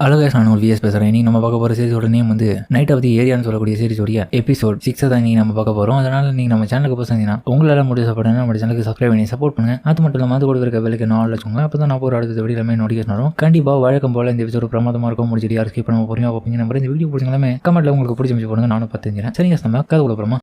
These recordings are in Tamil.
ஹலோ கைஸ், நான் ஒரு விஎஸ் பேசுகிறேன். இன்னைக்கு நம்ம பார்க்க போகிற சீரிஸோட நேம் வந்து நைட் ஆஃப் தி ஏரியான்னு சொல்லக்கூடிய சீரிஸோடைய எபிசோட் 6 தான் இன்னைக்கு நம்ம பார்க்க போகிறோம். அதனால் நீங்கள் நம்ம சேனலுக்கு போகிறீங்கன்னா உங்களால் முடிவு சப்போர்ட் நம்ம சேனலுக்கு சப்ஸ்கிரைப் பண்ணி சப்போர்ட் பண்ணுங்கள். அது மட்டும் இல்லாமல் அது கூட இருக்க வேலைக்கு நாள் வச்சுக்கோங்க. அப்போ தான் நான் ஒரு அடுத்த வீடியோ எல்லாமே நோட்டிஃபிகேஷன் வரும். கண்டிப்பாக வழக்கம் போல் இந்த எபிசோட் பிரமாதமாக இருக்கும். முடிச்சுட்டு யார் ஸ்கிப் பண்ண போகிறீங்க பார்ப்பீங்க. நம்ம இந்த வீடியோ பிடிச்சிங்களாமே கமெண்ட்டில் உங்களுக்கு பிடிச்சி போடுங்க. நானும் பார்த்துக்கிறேன். சரிங்க, நம்ம கதை கொடுக்குறோமா.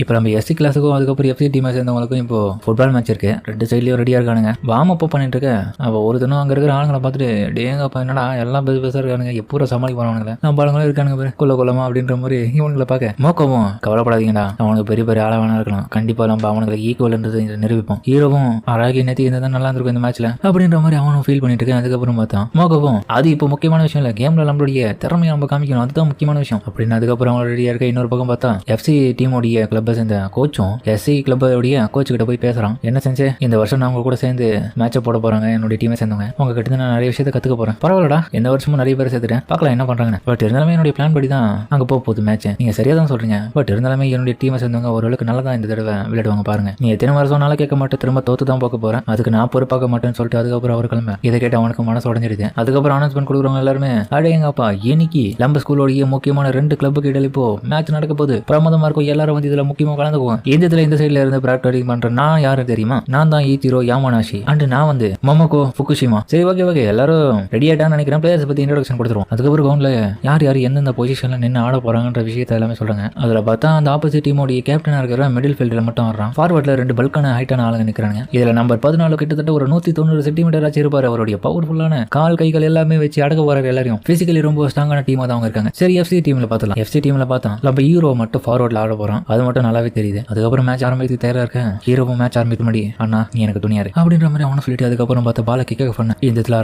இப்போ நம்ம எஸ்சி கிளாஸுக்கும் அதுக்கப்புறம் எஃப்சி டீமை சேர்ந்தவங்களுக்கும் இப்போ ஃபுட்பால் மேட்ச் இருக்கு. ரெண்டு சைட்லேயும் ரெடியாக இருக்கானுங்க. வார்ம் அப் பண்ணிட்டு இருக்கேன். அவள் ஒரு தினம் அங்கே இருக்கிற ஆளுங்களை பார்த்துட்டு டேங்கப்பா என்னடா எல்லாம் பெருசாக இருக்கானுங்க, எப்போ சமாளிக்க போறானுங்களே, நம்ம ஆளுங்களும் இருக்கானுங்க பேர் கொல்லமா அப்படின்ற மாதிரி இவனுங்களை பார்க்க மோக்கவும் கவலைப்படாதீங்கடா, அவனுக்கு பெரிய பெரிய ஆளாக வேணா இருக்கலாம், கண்டிப்பாக நம்ம அவனுக்கு ஈக்குவல்ன்றது நிரூபிப்போம். ஹீரோவும் அழகி நேற்று இருந்தால் நல்லா இருந்திருக்கும் இந்த மேட்ச்ல அப்படின்ற மாதிரி அவனும் ஃபீல் பண்ணிட்டு இருக்கேன். அதுக்கப்புறம் பார்த்தான் மோக்கவும் அது இப்போ முக்கியமான விஷயம் இல்லை, கேம்ல நம்மளுடைய திறமையை நம்ம காமிக்கணும், அதுதான் முக்கியமான விஷயம் அப்படின்னு. அதுக்கப்புறம் அவன் ரெடியாக இருக்க. இன்னொரு பக்கம் பார்த்தா எஃப்சி டீமோடைய கிளப் இந்த கோச்சும் எஸ்சி கிளப்போடைய கோச்சு கிட்ட போய் பேசுறான். என்ன செஞ்சு இந்த வருஷம் நான் உங்க கூட சேர்ந்து மேட்சை போட போறாங்க, என்னுடைய டீமை சேர்ந்தவங்க, உங்க கிட்ட நான் நிறைய விஷயத்தை கத்துக்க போறேன். பரவாயில்லடா, எந்த வருஷமும் நிறைய பேர் சேர்த்துட்டேன், பார்க்கலாம் என்ன பண்றாங்க. பட் இருந்தாலுமே என்னுடைய பிளான் படி தான் அங்க போகுது மேட்ச். நீங்க சரியா தான் சொல்றீங்க. பட் இருந்தாலுமே என்னுடைய டீமை சேர்ந்தவங்க ஓரளவுக்கு நல்லா தான் இந்த தடவை விளையாடுவாங்க பாருங்க. நீ எத்தனை வருஷம் நாளா கேட்க மாட்டேன், திரும்ப தோத்து தான் பார்க்க போறேன், அதுக்கு நான் பொறுப்பாக்க மாட்டேன்னு சொல்லிட்டு அதுக்கப்புறம் அவர் கிளம்ப. இதை கேட்டு அவனுக்கு மனசு உடஞ்சிடுது. அதுக்கப்புறம் அனௌன்ஸ்மெண்ட் கொடுக்குறவங்க எல்லாருமே அடேங்கப்பா, இன்னைக்கு நம்ம ஸ்கூலோடைய முக்கியமான 2 கிளப்புக்கு இடையில இப்போ மேட்ச் நடக்க போகுது, பிரமாதமா இருக்கும், எல்லாரும் வந்து இதுல முக்கியமா கலந்துக்குவோம். இந்த சைட்ல இருந்து பிராக்டிஸ் பண்றேன் நான் யாரு தெரியுமா, நான் தான் ஈத்திரோ யாமானாஷி அண்ட் நான் வந்து மொமோகோ ஃபுகுஷிமா. சரி ஓகே எல்லாரும் ரெடி ஆயிட்டான்னு நினைக்கிறேன். பிளேயர்ஸ் பத்தி இன்ட்ரோடக்ஷன் கொடுத்துருவோம். அதுக்கப்புறம் கிரவுண்ட்ல யார் எந்தெந்த பொசிஷன்ல நின்று ஆட போறாங்கன்ற விஷயத்தை எல்லாமே சொல்றாங்க. அதுல பார்த்தா அந்த ஆப்போசிட் டீமோட கேப்டனா இருக்கிற மிடில் ஃபீல்ட்ல மட்டும் வர்றான். ஃபார்வர்ட்ல 2 பல்கான ஹைட்டான ஆளுங்க நிக்கிறாங்க. இதுல நம்பர் 14 கிட்டத்தட்ட ஒரு 190 சென்டிமீட்டர் ஆச்சு இருப்பாரு. அவருடைய பவர்ஃபுல்லான கால் கைகள் எல்லாமே வச்சு அடக்க போறாரு எல்லாரையும். பிசிக்கலி ரொம்ப ஸ்ட்ராங்கான டீமா தான் அவங்க இருக்காங்க. சரி எஃப்சி டீம்ல பார்த்தலாம். எஃப்சி டீம்ல பார்த்தா நம்ம ஹீரோ மட்டும் ஃபார்வர்ட்ல ஆட போறான். அது மட்டும் நல்லாவே தெரியுது. அதுக்கப்புறம் மேட்ச் ஆரம்பித்து தயாரா இருக்கேன். ஹீரோவும் மேட்ச் ஆரம்பிக்க முன்னாடி அண்ணா நீ எனக்கு துணியாரு அப்படின்ற மாதிரி அவனை சொல்லிட்டு அதுக்கப்புறம் பார்த்த பால கிக்க பண்ண. இந்த இடத்துல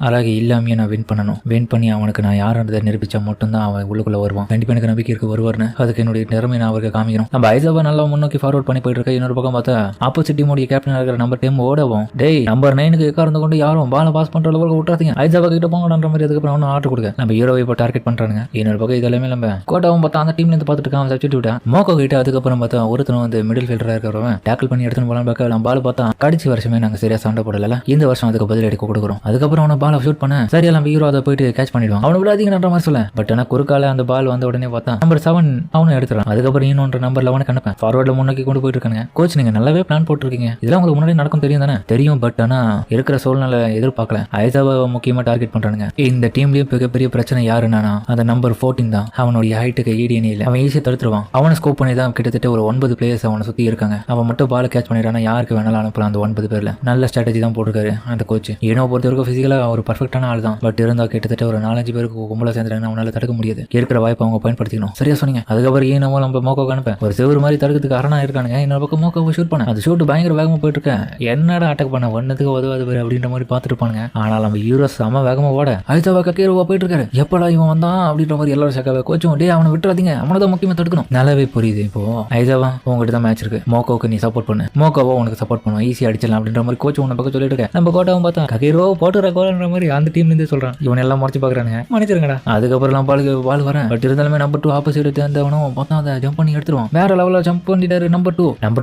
அராகி இல்லாமே நான் வின் பண்ணணும். வின் பண்ணி அவனுக்கு நான் யாருன்றதை நிரூபிச்சா மட்டும்தான் அவன் உள்ளுக்குள்ள வருவான். கண்டிப்பா எனக்கு நம்பிக்கை இருக்கு வருவார்னு. அதுக்கு என்னுடைய திறமை நான் அவருக்கு காமிக்கணும். நம்ம ஐசாபா நல்லா முன்னோக்கி ஃபார்வர்ட் பண்ணி போயிட்டு இருக்க. இன்னொரு பக்கம் பார்த்தா ஆப்போசிட் டீமோட கேப்டன் இருக்கிற நம்பர் 10 ஓடவும் டேய் நம்பர் 9க்கு உட்கார்ந்து கொண்டு யாரும் பால பாஸ் பண்ற அளவுக்கு விட்டுறாதீங்க, ஐசாபா கிட்ட போங்கன்ற மாதிரி. அதுக்கப்புறம் அவனும் ஆர்டர் கொடுக்க நம்ம ஹீரோவை இப்போ டார்கெட் பண்றாங்க. இன்னொரு பக்கம் இதெல்லாமே நம்ம கோட்டாவும் பார்த்தா அந்த டீம்ல இருந்து பார்த்துட்டு இருக்கான் சப்ஸ்டிடியூட்டா மோகோ கிட்ட. அதுக்கப்புறம் பார்த்தா ஒருத்தனும் வந்து மிடில் ஃபீல்டரா இருக்கிறவன் டேக்கிள் பண்ணி எடுத்துன்னு போலாம் பார்க்க. நம்ம பால் பார்த்தா கடைசி வருஷமே நாங்க சரியா சண்டை போடல, இந்த வருஷம் அதுக்கு பதில் எடுக்க கொடுக்குறோம். அதுக்கப்புறம் அவனை பால் ஷூட் பண்ண சரியா நம்ம ஹீரோ அதை போயிட்டு கேட்ச் பண்ணிடுவான். அவனை விடாதீங்கன்ற மாதிரி சொல்ல. பட் ஆனா குறுக்கால அந்த பால் வந்த உடனே பார்த்தா நம்பர் 7 அவனும் எடுத்துறான். அதுக்கப்புறம் இன்னொன்று நம்பர் 11 கணப்பேன் ஃபார்வர்ட்ல முன்னோக்கி கொண்டு போயிட்டு இருக்காங்க. கோச் நீங்க நல்லாவே பிளான் போட்டுருக்கீங்க, இதெல்லாம் உங்களுக்கு முன்னாடி நடக்கும் தெரியும் தானே? தெரியும். பட் ஆனா இருக்கிற சூழ்நிலை எதிர்பார்க்கல. ஐசாவை முக்கியமா டார்கெட் பண்றானுங்க. இந்த டீம்லயும் மிகப்பெரிய பிரச்சனை யாருன்னா அந்த நம்பர் 14 தான். அவனுடைய ஹைட்டுக்கு ஈடியனே இல்லை, அவன் ஈஸியா தடுத்துருவான். அவனை ஸ்கோப் பண்ணி தான் கிட்டத்தட்ட ஒரு 9 பிளேயர்ஸ் அவனை சுத்தி இருக்காங்க. அவன் மட்டும் பால் கேட்ச் பண்ணிடுறான். யாருக்கு வேணாலும் அனுப்பலாம். அந்த 9 பேர்ல நல்ல ஸ்ட்ராட்டஜி தான் போட்டிருக்காரு அந்த கோச். ஏனோ பொறுத்த வரைக்கும் பிசிக்கலா ஒரு பர்ஃபெக்டான ஆள் தான். பட் இருந்தா கிட்டத்தட்ட ஒரு 4-5 பேருக்கு கும்பல சேர்ந்துறாங்க. அவனால தடுக்க முடியாது. இருக்கிற வாய்ப்பை அவங்க பயன்படுத்திக்கணும். சரியா சொன்னீங்க. அதுக்கப்புறம் ஏனோ நம்ம மோக்கோ அனுப்ப ஒரு செவ்வறு மாதிரி தடுக்கிறதுக்கு அரணா இருக்கானுங்க. இன்னொரு பக்கம் மோக்கோவை ஷூட் பண்ண. அது ஷூட் பயங்கர வேகமா போயிட்டு இருக்கேன். என்னடா அட்டாக் பண்ண ஒன்னதுக்கு உதவாது பேர் அப்படின்ற மாதிரி பார்த்துட்டு இருப்பானுங்க. ஆனால் நம்ம ஹீரோ செம வேகமா ஓட ஐசாவா கக்கீரோவா போயிட்டு இருக்காரு. எப்படா இவன் வந்தான் அப்படின்ற மாதிரி எல்லாரும் சக்காவே கோச்சும் டே அவனை விட்டுறாதீங்க, அவனை தான் முக்கியமா தடுக்கணும். நல்லாவே புரியுது. இப்போ ஐசாவா உங்ககிட்ட தான் மேட்ச் இருக்கு, மோக்கோவுக்கு நீ சப்போர்ட் பண்ணு, மோக்கோவா உனக்கு சப்போர்ட் பண்ணுவோம், ஈஸியா அடிச்சிடலாம் அப்படின்ற மாதிரி கோச் உன்னை பக்கம் சொல்லிட்டு இருக்கேன். நம்ம கோட்டாவும் பார்த்தா கக்கீரோ போட்டுற கோல்ன்ற மாதிரி அந்த டீம்ல இருந்து சொல்றான். இவன் எல்லாம் முடிச்சு பாக்குறானுங்க, மன்னிச்சிருங்கடா. அதுக்கப்புறம் நம்ம பால் வரேன். பட் இருந்தாலுமே நம்பர் 2 ஆப்போசிட் தேர்ந்தவனும் பார்த்தா அதை ஜம்ப் பண்ணி எடுத்துருவான். வேற லெவலில் ஜம்ப் பண்ணிட்டாரு நம்பர்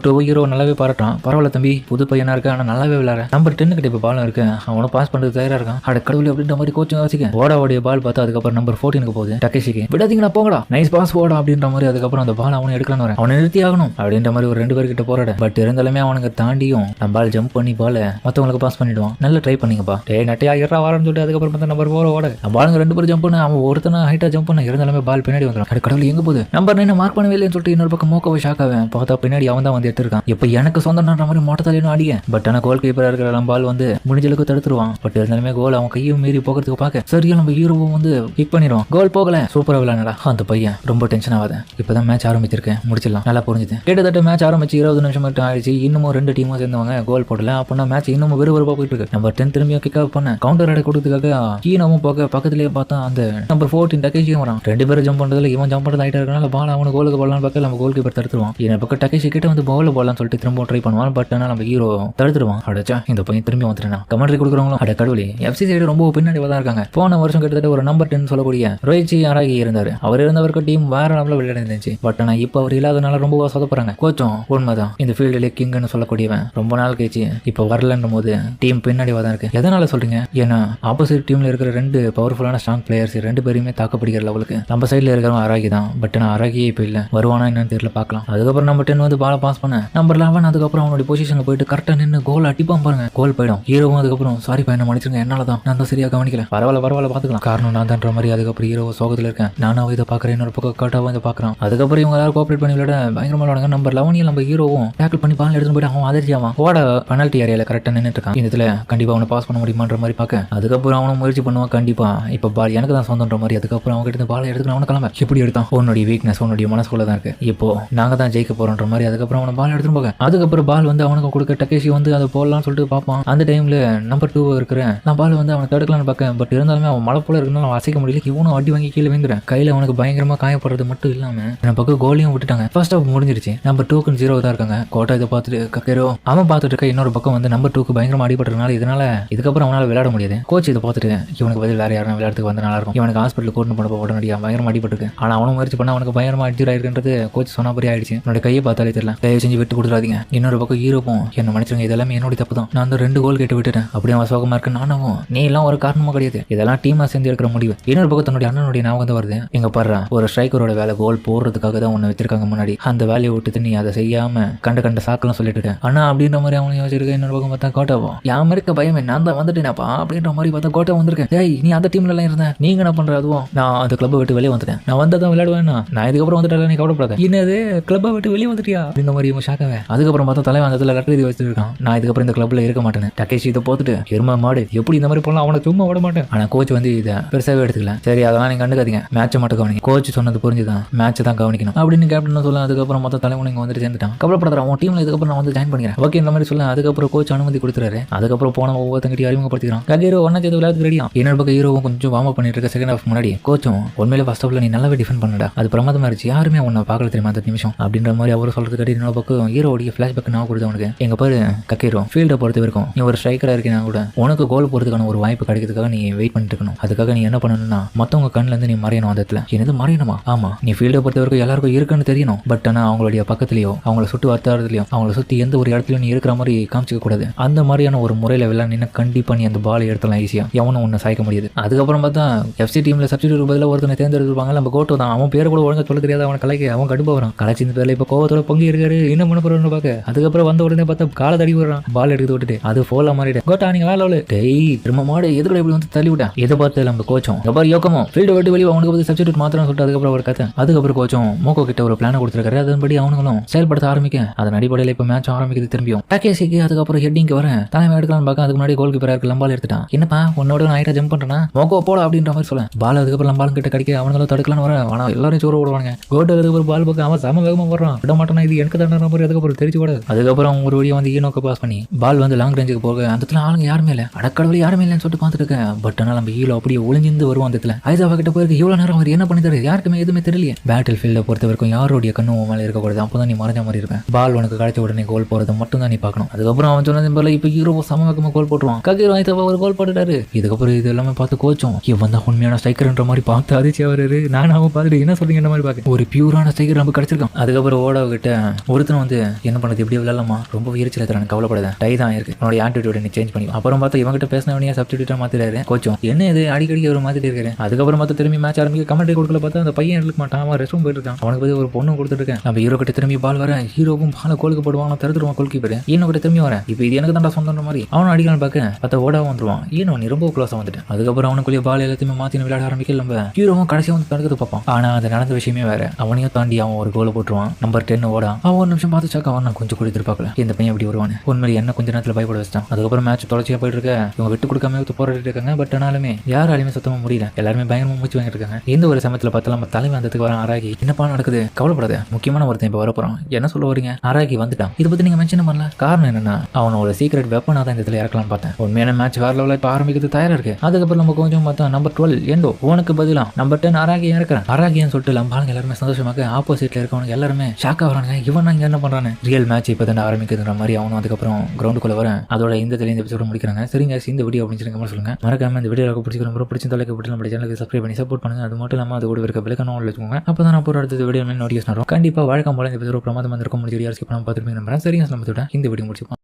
2 ஹீரோ நல்லாவே பாராட்டான். பரவாயில்ல தம்பி, புது பையனா இருக்கு, ஆனா நல்லாவே விளையாட. நம்பர் 10 கிட்ட இப்ப பாலம் இருக்கு, அவனும் பாஸ் பண்றது தயாரா இருக்கான். அட கடவுளே அப்படின்ற மாதிரி கோச்சும் யோசிக்க ஓட பால் பார்த்தா அதுக்கப்புறம் நம்பர் 14 போகுது. டக்கேஷிக்கு விடாதீங்களா போங்கடா, நைஸ் பாஸ் ஓடா அப்படின்ற மாதிரி. அதுக்கப்புறம் அந்த பால் அவனை எடுக்கலான்னு வரேன், அவனை நிறுத்தி ஆகணும் அப்படின்ற மாதிரி ஒரு 2 பேர்கிட்ட போராட. பட் இருந்தாலுமே அவனுக்கு தாண்டியும் நம்ம பால் ஜம்ப் பண்ணி பால் மற்றவங்களுக்கு பாஸ் பண்ணிடுவான். நல்லா ட்ரை பண்ணிங்கப்பா டே நட்டையா இருறா வாரன்னு சொல்லிட்டு அதுக்கப்புறம் பார்த்தா நம்பர் 4 ஓட. பாலுங்க 2 பேர் ஜம்ப் பண்ண, அவன் ஒருத்தனா ஹைட்டா ஜம்ப் பண்ண. இருந்தாலுமே பால் பின்னாடி வந்துடும். அட கடவுள் எங்க போகுது, நம்பர் 9 மார்க் பண்ணவே இல்லைன்னு சொல்லிட்டு இன்னொரு பக்கம் மோக்கோவை ஷாக் ஆவேன். பார்த்தா பின்னாடி அவன் தான் வந்து எடுத்திருக்கான். இப்போ எனக்கு சொந்தம்ன்ற மாதிரி மொட்டத்தாலையும் அடிக்க. பட் ஆனால் கோல் கீப்பராக இருக்கிற நம்ம பால் வந்து முடிஞ்சளவுக்கு தடுத்துருவான். பட் இருந்தாலுமே கோல் அவன் கையும் மீறி போகிறதுக்கு பார்க்க சரியா நம்ம ஹீரோவும் வந்து கிக் பண்ணிடுவான். கோல் போகல, சூப்பராக விளையாடா. அந்த பையன் ரொம்ப டென்ஷன் ஆகாத, இப்பதான் மேட்ச் ஆரம்பிச்சிருக்கேன், முடிச்சிடலாம். நல்லா புரிஞ்சுது. கிட்டத்தட்ட மேட்ச் ஆரம்பிச்சு 20 நிமிஷம் மட்டும் ஆயிடுச்சு. இன்னமும் 2 டீமும் சேர்ந்தவங்க கோல் போடல. அப்படின்னா மேட்ச் இன்னமும் விறுவிறுப்பாக போயிட்டு இருக்கு. நம்பர் 10 திரும்பியும் கிக் ஆஃப் பண்ண கவுண்டர் அடை கொடுத்ததுக்காக கீனமும் போக பக்கத்துலேயே பார்த்தா அந்த நம்பர் 14 டக்கேஷியும் வரான். 2 பேரும் ஜம்ப் பண்றதுல இவன் ஜம்ப் பண்றது ஆயிட்டா இருக்கனால பால் அவனு கோலுக்கு போடலான்னு பார்க்க நம்ம கோல் கீப்பர் தடுத்துருவான். இந்த பக்கம் டக்கேஷி கிட்ட வந்து பால் போடலாம்னு சொல்லிட்டு திரும்ப ட்ரை பண்ணுவான். பட் ஆனால் நம்ம ஹீரோ தடுத்துருவான். அடச்சா இந்த பையன் திரும்பி வந்துட்டான். கமெண்ட்ரி கொடுக்குறவங்களும் அட கடவுளே, எஃப்சி சைடு ரொம்ப பின்னாடி தான் இருக்காங்க. போன வருஷம் கிட்டத்தட்ட ஒரு நம்பர் 10 சொல்லக்கூடிய ரோஹித் அராகி இருந்தாரு. அவர் இருந்தவருக்கு டீம் வேற லெவலில் விளையாடி இருந்துச்சு. பட் ஆனால் இப்போ அவர் இல்லாத இல்லாதனால ரொம்ப சொதப்புறாங்க. கோச்சும் உண்மைதான், இந்த ஃபீல்டுல கிங்னு சொல்லக்கூடியவன் ரொம்ப நாள் கழிச்சு இப்ப வரலன்ற போது டீம் பின்னாடி தான் இருக்கு. எதனால சொல்றீங்க? ஏன்னா ஆப்போசிட் டீம்ல இருக்கிற 2 பவர்ஃபுல்லான ஸ்ட்ராங் பிளேயர்ஸ் 2 பேருமே தாக்கப்படுகிற லெவலுக்கு நம்ம சைட்ல இருக்கிறவன் அராகி தான். பட் நான் அராகியே இப்ப இல்ல, வருவானா என்னன்னு தெரியல, பார்க்கலாம். அதுக்கப்புறம் நம்பர் 10 வந்து பால பாஸ் பண்ண நம்பர் 11 அதுக்கப்புறம் அவனுடைய பொசிஷன்ல போயிட்டு கரெக்டா நின்று கோல் அடிப்பான் பாருங்க. கோல் போயிடும். ஹீரோவும் அதுக்கப்புறம் சாரி பையனை மன்னிச்சிருங்க, என்னாலதான், நான் தான் சரியா கவனிக்கல, பரவாயில்ல பாத்துக்கலாம், காரணம் நான் தான்ற மாதிரி. அதுக்கப்புறம் ஹீரோ சோகத்துல இருக்கேன், நானும் இதை பாக்குறேன், இன்னொரு பக்கம் காட்டாவும் இதை பாக்குறான். அதுக்கப்புறம் இவங்க எல்லாரும் கோஆபரேட் பண்ணி விளையாட பயங்கரமா விளையாடுங்க. நம்பர் 11 நம்ம ஹீரோவும் டேக்கிள் பண்ணி பால் எடுத்துட்டு போயிட்டு அவன் அதிர்ச்சியாவான். ஓட பெனல்டி ஏரியால கரெக்டா நின்னுட்டு இருக்கான். இதுல கண்டிப்பா அவனை பாஸ் பண்ண முடியுமான்ற மாதிரி பார்க்க அதுக்கப்புறம் அவனும் முயற்சி பண்ணுவான். கண்டிப்பா இப்ப பால் எனக்கு தான் சொந்தன்ற மாதிரி. அதுக்கப்புறம் அவங்க கிட்ட பால் எடுத்துட்டு அவனை கிளம்ப எப்படி எடுத்தான், உன்னுடைய வீக்னஸ் உன்னுடைய மனசுக்குள்ள தான் இருக்கு, இப்போ நாங்க தான் ஜெயிக்க போறோன்ற மாதிரி. அதுக்கப்புறம் அவனை பால் எடுத்துட்டு போக அதுக்கப்புறம் பால் வந்து அவனுக்கு கொடுக்க டக்கேஷி வந்து அதை போடலாம்னு சொல்லிட்டு பார்ப்பான். அந்த டைம்ல நம்பர் 2 இருக்கிறேன் நான் பால் வந்து அவனை தடுக்கலான்னு பார்க்க. பட் இருந்தாலுமே அவன் மழை போல இருக்குன்னு அவன் அசைக்க முடியல. இவனும் அடி வாங்கி கீழே விழுந்துறேன். கையில அவனுக்கு பயங்கரமா காயப்படுறது மட்டும் இல்லாம என் பக்கம் கோலியும் விட்டுட்டாங்க. ஃபர்ஸ்ட் ஆஃப் முடிஞ்சிருச்சு. நம்பர் 2க்கு 0 தான் இருக்காங்க. கோட்டா இதை பார்த்துட்டு கக்கேரோ அவன் பார்த்துட்டு இருக்க. இன்னொரு பக்கம் வந்து நம்பர் 2க்கு பயங்கரமா அடிபட்டதுனால இதனால இதுக்கப்புறம் அவனால விளையாட முடியாது. கோச் இதை பார்த்துட்டு இவனுக்கு பதில் வேற யாரும் விளையாடுறதுக்கு வந்து நல்லா இருக்கும், இவனுக்கு ஹாஸ்பிட்டல் கூட்டு போன உடனடியாக பயங்கரமா அடிபட்டு. ஆனா அவனும் முயற்சி பண்ண அவனுக்கு பயங்கரமா அடிச்சு ஆயிருக்குன்றது கோச் சொன்ன மாதிரி ஆயிடுச்சு. என்னோட கையை பார்த்தாலே தெரியல, தயவு செஞ்சு விட்டு கொடுத்துறாதீங்க. இன்னொரு பக்கம் ஹீரோவும் என்ன மன்னிச்சிருங்க, இதெல்லாம் என்னோட தப்பு தான், நான் 2 கோல் கேட்டு விட்டுட்டேன், அப்படியே அவன் சோகமா இருக்கு. நானும் நீ எல்லாம் ஒரு காரணமா கிடையாது, இதெல்லாம் டீமா சேர்ந்து இருக்கிற முடிவு. இன்னொரு பக்கம் தன்னுடைய அண்ணனுடைய ஞாபகம் தான் வருது. எங்க பாடுறா ஒரு ஸ்ட்ரைக்கரோட வேலை கோல் போடுறதுக்காக தான் ஒன்னு வச்சிருக்காங்க முன்னாடி, அந்த வேலையை விட்டுட்டு நீ அதை செய்யாம கண்ட சாக்கெல்லாம் சொல்லிட்டு இருக்க ஆனா அப்படின்ற மாதிரி அவனும் யோசிச்சிருக்க. இன்னொரு பக்கம் பார்த்தா கோட்டாவும் யாம இருக்க பயமே நான் தான் வந்துட்டேனாப்பா அப்படின்ற மாதிரி பார்த்தா கோட்டா வந்திருக்கேன். ஏய் நீ அந்த டீம்ல எல்லாம் இருந்தேன், நீங்க என்ன பண்ற? அதுவும் நான் அந்த கிளப்பை விட்டு வெளியே வந்துட்டேன், நான் வந்ததான் விளையாடுவேன்னா, நான் இதுக்கப்புறம் வந்துட்டேன், நீ கவலைப்படாத. என்னது கிளப்பை விட்டு வெளியே வந்துட்டியா இந்த மாதிரி ஷாக்காவே. அதுக்கப்புறம் பார்த்தா தலைவன் அந்த இடத்துல கட்டு வச்சுட்டு இருக்கான், நான் இதுக்கப்புறம் இந்த கிளப்ல இருக்க மாட்டேன். டக்கேஷி இதை போட்டுட்டு எருமை மாடு எப்படி இந்த மாதிரி போலாம், அவனை சும்மா விட மாட்டேன். ஆனா கோச் வந்து இதை பெருசாவே எடுத்துக்கல. சரி அதெல்லாம் நீங்க கண்டுக்காதீங்க, மேட்சை மட்டும் கவனிங்க, கோச் சொன்னது புரிஞ்சுதான், மேட்சை தான் கவனிக்கணும் அப்படின்னு கேப்டன் சொல்ல. அதுக்கப்புறம் மொத்த தலைவன் இங்க வந்துட்டு சேர்ந்துட்டான். கவலைப்படாத, உன் டீம்ல இதுக்கப்புறம் நான் வந்து ஜாயின் பண்ணிக்கிறேன் ஓகே இந்த மாதிரி சொல்ல. அதுக்கப்புறம் கோச் அனுமதி கொடுத்துறாரு. அதுக்கப்புறம் போன ஒவ்வொருத்தங்கிட்ட அறிமுகப்படுத்திக்கிறான். ககேரோ ஒன்னா சேர்ந்து விளையாட்டு ரெடியா. என்னோட பக்கம் ஹீரோவும் கொஞ்சம் வார்ம் அப் பண்ணிட்டு இருக்க. செகண்ட் ஹாஃப் முன்னாடி கோச்சும் உண்மையிலே ஃபர்ஸ்ட் ஹாஃப்ல நீ நல்லாவே டிஃபெண்ட் பண்ணடா, அது பிரமாதமா இருந்துச்சு, யாருமே உன்னை பார்க்கல தெரியுமா அந்த நிமிஷம் அப்படின்ற மாதிரி அவர் சொல்றது கட்டி. இன்னொரு பக்கம் ஹீரோடைய ஃபிளாஷ்பேக் நான் கொடுத்து அவனுக்கு எங்க பாரு கக்கேரோ ஃபீல்டை பொறுத்த வரைக்கும் நீ ஒரு ஸ்ட்ரைக்கரா இருக்கீங்க கூட உனக்கு கோல் போறதுக்கான ஒரு வாய்ப்பு கிடைக்கிறதுக்காக நீ வெயிட் பண்ணிட்டு இருக்கணும். அதுக்காக நீ என்ன பண்ணணும்னா மத்தவங்க கண்ணுல இருந்து நீ மறையணும். அந்த இடத்துல என்னது மறையணுமா? ஆமா, நீ ஃபீல்டை பொறுத்த வரைக்கும் எல்லாருக்கும் இருக்குன்னு தெரியணும். பட் ஆனா அவங்களுடைய பக்கத்துலயோ அவங்கள சுட்டு வட்டாரத்துலயோ அவங்கள சுத்தி எந்த ஒரு இடத்துலயும் நீ இருக்கிற மாதிரி காமிச்சிக்க கூடாது. அந்த மாதிரியான ஒரு முறையில விளையாடினா கண்டிப்பா நீ அந்த பால் எடுத்தலாம் ஈஸியா, எவனும் ஒன்னு சாய்க்க முடியாது. அதுக்கப்புறம் பார்த்தா எஃப்சி டீம்ல சப்ஸ்டிடியூட் பதிலாக ஒருத்தனை தேர்ந்தெடுப்பாங்க. நம்ம கோட்டோ தான், அவன் பேரை கூட ஒழுங்கா சொல்ல தெரியாத அவன் கலைக்கு அவன் கடுப்பு வரான். கலைச்சி இந்த பேர்ல இப்ப கோவத்தோட பொங்கி இருக்காரு, என்ன பண்ண போறோம்னு பாக்க. அதுக்கப்புறம் வந்த உடனே பார்த்தா காலை தடி விடுறான், பால் எடுத்து விட்டுட்டு அது போல மாறிடு. கோட்டா நீங்க வேலை அவ்வளவு டெய் திரும்ப மாடு எதுக்குள்ள இப்படி வந்து தள்ளி விட்டா. இதை பார்த்து நம்ம கோச்சும் எவ்வாறு யோக்கமோ ஃபீல்டு விட்டு வெளியே அவனுக்கு வந்து சப்ஸ்டிடியூட் மாத்திரம் சொல்லிட்டு அதுக்கப்புறம் ஒரு கதை. அதுக்கப்புறம் கோச்சும் மோகோ கிட்ட ஒரு பிளான கொடுத்துருக்காரு. அதன்படி அவனுங்களும் செயல்படுத்த ஆரம்பிக்க அதன் அடிப்படையில் இப்ப மேட்ச் ஆரம்பிக்குது. திரும்பியும் டக்கேசிக்கு அதுக்கப்புறம் ஹெட்டிங்க்கு வர தலைமை எடுக்கலாம்னு பார்க்க அதுக்கு முன்னாடி கோல் கீப்பரா இருக்கு லம்பால் எடுத்துட்டான். என்னப்பா உன்னோட நான் ஹைட்டா ஜம்ப் பண்றேன்னா மோகோ போல அப்படின்ற மாதிரி சொல்ல. பால் அதுக்கப்புறம் லம்பாலும் கிட்ட கிடைக்க அவனுங்களும் தடுக்கலான்னு வர ஆனா எல்லாரும் சோறு விடுவாங்க. கோட்டை அதுக்கப்புறம் பால் பக்கம் அவன் சம வேகமா போடுறான், விட மாட்டானா இது எனக்கு தண்டன மாதிரி. அதுக்கப்புறம் தெரிச்சு கூட அதுக்கப்புறம் ஒரு வழியா வந்து ஈனோக்கு பாஸ் பண்ணி பால் வந்து லாங் ரேஞ்சுக்கு போக அந்த இடத்துல ஆளுங்க யாருமே இல்லை, அடக்கடவுள் யாருமே இல்லைன்னு சொல்லிட்டு பார்த்துட்டு இருக்கேன். பட் ஆனால் நம்ம ஹீரோ அப்படியே ஒளிஞ்சிருந்து வருவோம். அந்த இடத்துல ஐசாவா கிட்ட போயிருக்கு. இவ்வளவு நேரம் அவர் என்ன பண்ணிட்டாரு யாருக்குமே எதுவுமே தெரியல. பேட்டில் ஃபீல்டை பொறுத்த வரைக்கும் யாருடைய கண்ணும் மேலே இருக்கக்கூடாது, அப்பதான் நீ மறைஞ்ச மாதிரி இருப்பேன். பால் உனக்கு கிடைச்ச உடனே கோல் போறது மட்டும் தான் நீ பார்க்கணும். அதுக்கப்புறம் அவன் சொன்னது போல இப்ப ஹீரோ சமவேகமா கோல் போட்டுருவான். ககேரோ ஐசாவா ஒரு கோல் போட்டுட்டாரு. இதுக்கப்புறம் இது எல்லாமே பார்த்து கோச்சும் இவன் தான் உண்மையான ஸ்ட்ரைக்கர்ன்ற மாதிரி பார்த்து அதிர்ச்சி அவரு. நானும் அவன் பார்த்துட்டு என்ன சொல்றீங்க மாதிரி பார்க்க ஒரு பியூரான ஸ்ட்ரைக்கர் நம்ம கிடைச்சிருக்கான். அதுக்கப்புறம் ஓடாவ கிட்ட ஒருத்தன் வந்து என்ன பண்ணது எப்படி விளையாடலாமா ரொம்ப எரிச்சல தரான், கவலைப்படாத டை தான் இருக்கு, உன்னோட ஆட்டிடியூட் நீ சேஞ்ச் பண்ணி. அப்புறம் பார்த்தா இவங்கிட்ட பேசினவனையா சப்ஸ்டிடியூட்டா மாத்திட்டாரு கோச்சும். என்ன இது அடிக்கடி ஒரு மாதிரி இருக்காரு. அதுக்கப்புறம் பார்த்தா திரும்பி மேட்ச் ஆரம்பிக்க கமெண்ட்ரி கொடுக்கல பார்த்தா அந்த பையன் எடுக்க மாட்டான், அவன் ரெஸ்ட் ரூம் போயிட்டு இருக்கான். அவனுக்கு பதில் ஒரு பொண்ணு கொடுத்துட்டு இருக்கேன். நம்ம ஹீரோ கிட்ட திரும்பி பால் வர ஹீரோவும் பால கோலுக்கு போடுவாங்க, தடுத்துருவான் கோல் கீப்பர். ஈனோ கிட்ட திரும்பி வரேன், இப்போ இது எனக்கு தான் சொந்த மாதிரி அவனும் அடிக்கலாம் பார்க்க பார்த்தா ஓடாவும் வந்துருவான். ஈனோ நீ ரொம்ப க்ளோஸா வந்துட்டேன். அதுக்கப்புறம் அவனுக்குள்ளே பால் எல்லாத்தையுமே மாத்தி விளையாட ஆரம்பிக்கல. நம்ம ஹீரோவும் கடைசியாக வந்து தடுக்கிறது பார்ப்பான். ஆனா அது நடந்த விஷயமே வேற. அவனையும் தாண்டி அவன் ஒரு கோலை போட்டுருவான். நம்பர் 10 ஓடா அவன் ஒரு நிமிஷம் பார்த்து சாக்க அவன் கொஞ்சம் கூட எதிர்பார்க்கல இந்த பையன் எப்படி வருவானு. உண்மையில என்ன கொஞ்ச நேரத்தில் பயப்பட வச்சிட்டான். அதுக்கப்புறம் மேட்ச் தொடர்ச்சியா போயிட்டு இருக்க இவங்க விட்டு கொடுக்காம போராடிட்டு இருக்காங்க. பட் ஆனாலுமே யாராலுமே சுத்தமா முடியல, எல்லாருமே பயங்கரமா மூச்சு வாங்கிட்டு இருக்காங்க. இந்த ஒரு சமயத்துல பார்த்தா நம்ம தலைமை அந்தத்துக்கு வர ஆராகி என்னப்பா நடக்குது கவலைப்படாத, முக்கியமான ஒருத்தன் இப்ப வரப்போறான், என்ன சொல்ல வரீங்க? ஆராகி வந்துட்டான். இதை பத்தி நீங்க மென்ஷன் பண்ணல. காரணம் என்னன்னா அவனோட சீக்ரெட் வெப்பனா தான் இந்த இடத்துல இறக்கலாம் பார்த்தேன். உண்மையான மேட்ச் வேற லெவலில் இப்ப ஆரம்பிக்கிறது தயாரா இருக்கு. அதுக்கப்புறம் நம்ம கொஞ்சம் பார்த்தா நம்பர் 12 எண்டோ உனக்கு பதிலா நம்பர் 10 ஆராகி இறக்குறேன். ஆராகின்னு சொல்லிட்டு லம்பாளுங்க எல்லாருமே சந்தோஷமாக ஆப்போசிட்ல இருக்கவங்க எல்லாருமே ஷாக்கா வரானுங்க. இவன் இங்க என்ன பண்றானு ரியல் மேட்ச் இப்போ தான் ஆரம்பிக்குதுன்ற மாதிரி அவனும் அதுக்கப்புறம் கிரவுண்டுக்குள்ள வர அதோட இந்த எபிசோட முடிக்கிறாங்க. சரிங்க இந்த வீடியோ அப்படின்னு சொல்லுங்க. மறக்காம இந்த வீடியோ பிடிச்சிக்கிற ரொம்ப பிடிச்ச தொலைக்கு நம்ம சேனலுக்கு சப்ஸ்கிரைப் பண்ணி சப்போர்ட் பண்ணுங்க. அது மட்டும் இல்லாமல் அது கூட இருக்க விளக்கணும் வச்சுக்கோங்க. அப்போ தான் நான் அடுத்த வீடியோ நோட்டிஃபிகேஷன் வரும். கண்டிப்பாக வழக்கம் போல இந்த எபிசோட் பிரமாதமாக இருக்கும். முடிஞ்ச வீடியோ ஸ்கிப் பண்ணாமல் பார்த்துருப்பீங்க நம்புறேன். சரிங்க, நம்ம இந்த வீடியோ முடிச்சுப்போம்.